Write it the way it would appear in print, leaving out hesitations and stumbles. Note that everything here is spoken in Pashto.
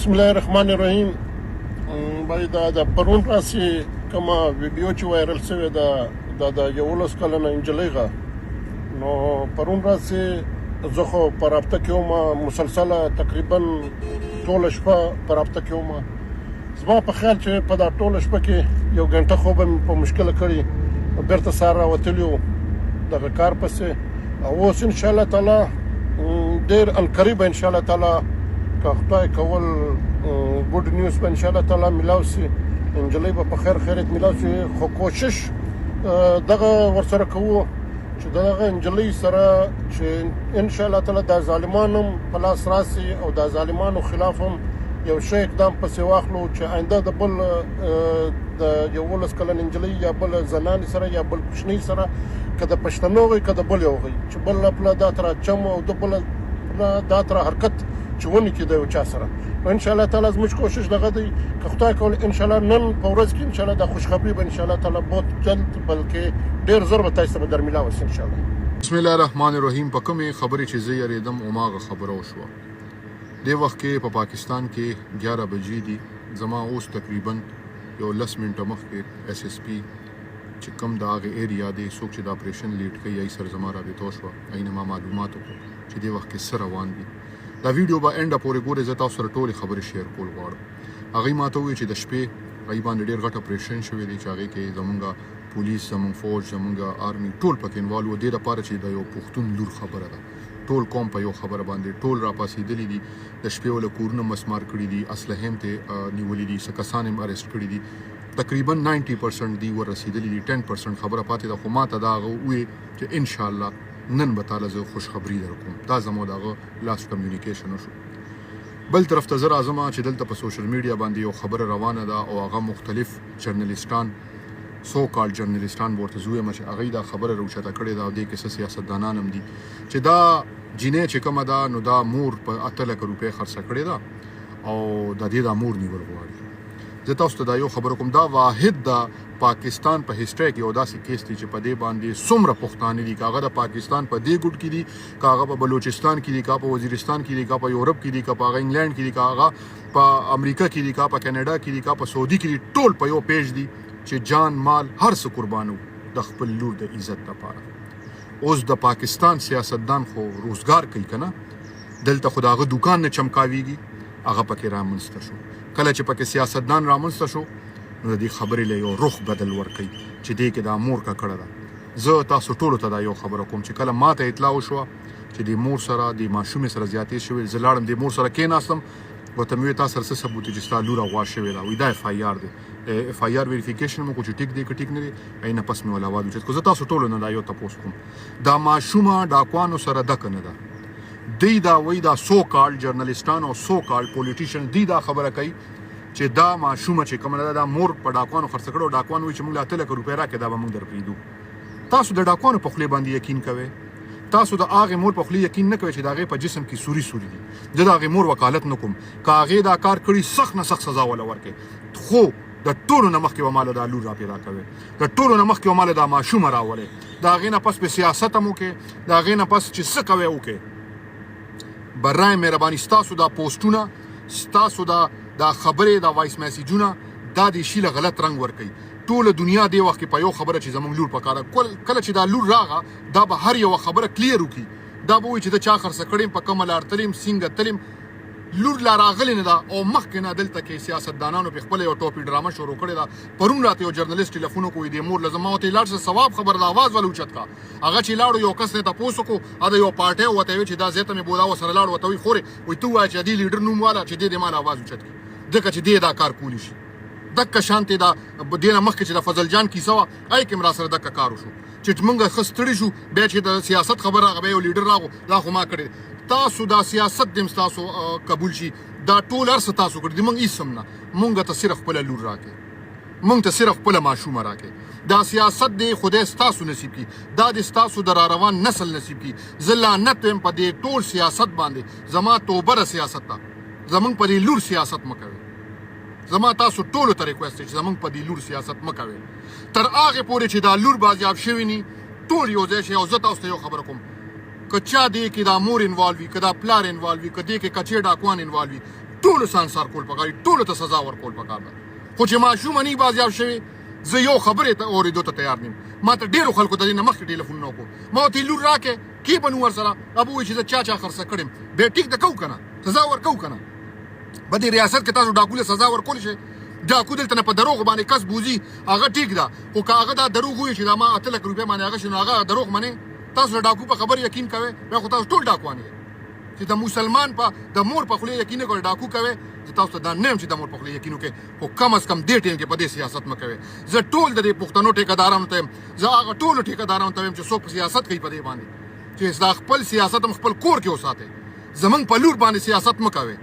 بسم الله الرحمن الرحیم. باید دا پرون راسي کومه ویډیو چې وایرل شوې ده د 11 کلنه نجلۍ غا نو پرون راسي زه خو په رابطه کې وم مسلسله تقریبا ټوله شپه په رابطه کې وم. زما په خیال چې په دا ټوله شپه کې یو غنټه خوب مې په مشکله کړي بیرته سهار راوتلی و دغه کار پسې او اوس انشاءالله تعالی ډېر القریب انشاءالله تعالی که خدای کول ګوډ نیوز به انشاءالله تعالی میلاو سي نجلۍ به په خیر خیریت میلاو سي خو کوشش دغه ورسره کوو چې دغه نجلۍ سره چې انشاءالله تعالی د ظالمانو په لاس راسي او د ظالمانو خلاف هم یو شی اقدام پسې واخلو چې آینده د بل د 11 کلنې نجلۍ یا بل زنانې سره یا بل کوچنۍ سره که د پښتنو وي که د بل یو وي چې بل پله دا تر چم او د بل دا تر حرکت چې ونې کې د یو چا سره انشاءالله تعالی زموږ کوشش دغه دی که خدای کول انشاءالله نن په ورځ کې انشاءالله د خوشخبري به انشاءالله تعالی بہت جلد بلکې ډېر زر به تاسو ته در میلاو شي انشاءالله. بسم الله الرحمن الرحیم. په کومې خبرې چې زه یریدم هماغه خبره وشوه. دې وخت کې په پاکستان کې 11 بجې دي. زما اوس تقریبا یو 10 منټه مخکې اس اس پی چې کوم د هغې ایریا دی څوک چې د اپریشن لیډ کوي هغې سره زما رابطه وشوه. هغې نه ما معلومات وکړو چې دې وخت کې څه روان دي. دا ویډیو به انډه پورې ګورئ. زه تاسو سره ټولې خبرې شیر کول غواړم. هغې ما ته وویل چې د شپې هغې باندې ډېر غټ اپریشن شوی دی چې هغې کې زمونږ پولیس زمونږ فوج زمونږ آرمي ټول پکې انوالو و. دې دپاره چې د یو پښتون لور خبره ده ټول قوم په یو خبره باندې ټول راپاسېدلي دي. د شپې وله کورونه مسمار کړي دي اسلحې هم ترې نیولي دي څه کسان هم اریسټ کړي دي. تقریبا 90% دی ورسېدلي دي 10% خبره پاتې ده. خو ما ته دا هغه وویل چې انشاءالله نن به تعالی زه خوشخبري در کوم. دا زموږ دغه لاس کمیونیکیشن وشو. بل طرف ته زه راځم چې دلته په سوشل میډیا باندې یو خبره روانه ده او هغه مختلف جرنلیسټان سو کال جرنلیسټان ورته زه وایم چې هغوی دا خبره راوچته کړې ده او دې کې څه سیاستدانان هم دي چې دا جینۍ چې کومه ده نو دا مور په 8 لکه روپۍ خرڅه کړې ده او د دې دا مور نیول غواړي. زه تاسو ته دا یو خبره کوم دا واحد د پاکستان په هسټرۍ کې یو داسې کیس دی چې په دې باندې څومره پښتانه دي که هغه د پاکستان په دې ګوټ کې دي که هغه په بلوچستان کې دي که په وزیرستان کې دي که په یورپ کې دي که په هغه انګلینډ کې دي که هغه په امریکا کې دي که په کینیډا کې دي که په سعودي کې دي ټول په یو پیج دي چې جان مال هر څه قربانو د خپل لور د عزت لپاره. اوس د پاکستان سیاستدان خو روزګار کوي که نه دلته خو د هغه دوکان نه چمکاویږي هغه پکې رامنځته شو. کله چې پکې سیاستدان رامنځته شو نو د دې خبرې له یو رخ بدل ورکوي چې دې کې دا مور ککړه ده. زه تاسو ټولو ته دا یو خبره کوم چې کله ما ته اطلاع وشوه چې د مور سره د ماشومې سره زیاتې شوې زه لاړم د مور سره کېناستم ورته مې ویل تا سره څه ثبوت دی چې ستا لور غوا شوې ده. وایي دا اف آی آر دی. اف آی آر ویریفیکیشن مو وکړو چې ټیک دی که ټیک نه دی هغې نه پس مې ول اواز اوچت کړو. زه تاسو ټولو نه دا یو تپوس کوم دا ماشومه ډاکوانو سره دکه نه ده. دی دا وایي دا سو کال جرنلیسټان او سو کال پولیټیشن دی دا خبره کوي چې دا ماشومه چې کومه ده دا مور په ډاکوانو خرڅه کړو. ډاکوان وایي چې موږ له 8 لکه روپۍ راکړې دا به موږ در پرېږدو. تاسو د ډاکوانو په خولې باندې یقین کوئ. تاسو د هغې مور په خولې یقین نه کوئ چې د هغې په جسم کې سوري دي. زه د هغې مور وکالت نه کوم. که هغې دا کار کړي سخت نه سخت سزا وله ورکړئ خو د ټولو نه مخکې به ماله دا لور را پیدا کوئ. د ټولو نه مخکې به ماله دا ماشومه راولئ. د هغې نه پس په سیاست هم وکړئ. د هغې نه پس چې څه کوئ وکړئ. برای مهرباني ستاسو دا پوسټونه ستاسو دا خبرې دا وایس میسیجونه دا د شي له غلط رنګ ورکوي. ټوله دنیا دې وخت کې په یو خبره چې زموږ لور په کاره کله چې دا لور راغه دا به هر یوه خبره کلیر وکړي. دا به وایي چې د چا خرڅه کړې په کومه لار تلم څنګه تلم. لور لا راغلې نه ده او مخکې نه دلته کې سیاستدانانو په خپله یو ټوپي ډرامه شروع کړې ده. پرون راته یو جرنلیست ټلیفون وکړو د مور له زما ورته لاړ شه ثواب خبر د آواز ول اوچت کا. هغه چې لاړو یو کس نه تپوس وکړو د یو پارټۍ ورته ویل چې دا زه ته مې بولا ورسره لاړ ورته وایي خورې وایي ته ووایه چې دې لیډر نوم واله چې دې د مال آواز اوچت کړي ځکه چې دې دا کار کولی شي. دکه شانتې دا دې نه مخکې چې د فضل جان کیسه وه هغې کې هم راسره دکه کار وشو چې موږ ښه ستړي شو. بیا چې د سیاست خبر راغی بیا یو لیډر راغو دا خو ما کړی. تاسو دا سیاست دې هم ستاسو قبول شي دا ټول هر څه تاسو کړي دي. موږ هېڅ هم نه. موږ ته صرف خپله لور راکړئ. موږ ته صرف خپله ماشومه راکړئ. دا سیاست دی خدای ستاسو نصیب کړي. دا د ستاسو د راروان نسل نصیب کړي. زه لعنت وایم په دې ټول سیاست باندې. زما توبره سیاست ده. زموږ په دې لور سیاست مه کوئ. زما تاسو ټولو ته ریکویسټ دی چې زموږ په دې لور سیاست مه کوئ تر هغې پورې چې دا لور بازیاب شوي ني ټول یو ځای شي. او زه تاسو ته یو خبره کوم که چا دې کې دا مور انوالو وي که دا پلار انوالو وي که دې کې کچې ډاکوان انوالو وي ټولو سانسار کول پکار دي، ټولو ته سزا ورکول پکار ده. خو چې ماشوم نه بازیاب شوی، زه یو خبرې ته اورېدو ته تیار نیم. ما ته ډېرو خلکو د دې نه مخکې ټلیفون نه وکړو. ما ورته لور راکې کې به نو ورسره ابو وایي چې زه چا خرڅه کړم. بیا ټیک ده کوو که نه، سزا ورکوو که نه. په دې ریاست کې تاسو ډاکو له سزا ورکولی شئ. ډاکو دلته نه په دروغ باندې کس بوځي، هغه ټیک ده. خو که هغه دا دروغ وایي چې دا ما 8 لک روپۍ باندې هغه شي، نو هغه دروغ منې. تاسو له ډاکو په خبر یقین کوئ، بیا خو تاسو ټول ډاکوان یې. چې د مسلمان په د مور په خولې یقین نه کوئ، ډاکو کوئ. زه تاسو ته دا نه یم چې د مور په خولې یقین وکړئ، خو کم از کم دې ټیم کې په دې سیاست مه کوئ. زه ټول د دې پښتنو ټیکهدارانو ته یم، زه هغه ټولو ټیکهدارانو ته یم چې څوک سیاست کوي په دې باندې، چې دا خپل سیاست هم خپل کور کې وساتئ. زمونږ په لور باندې سیاست مه کوئ.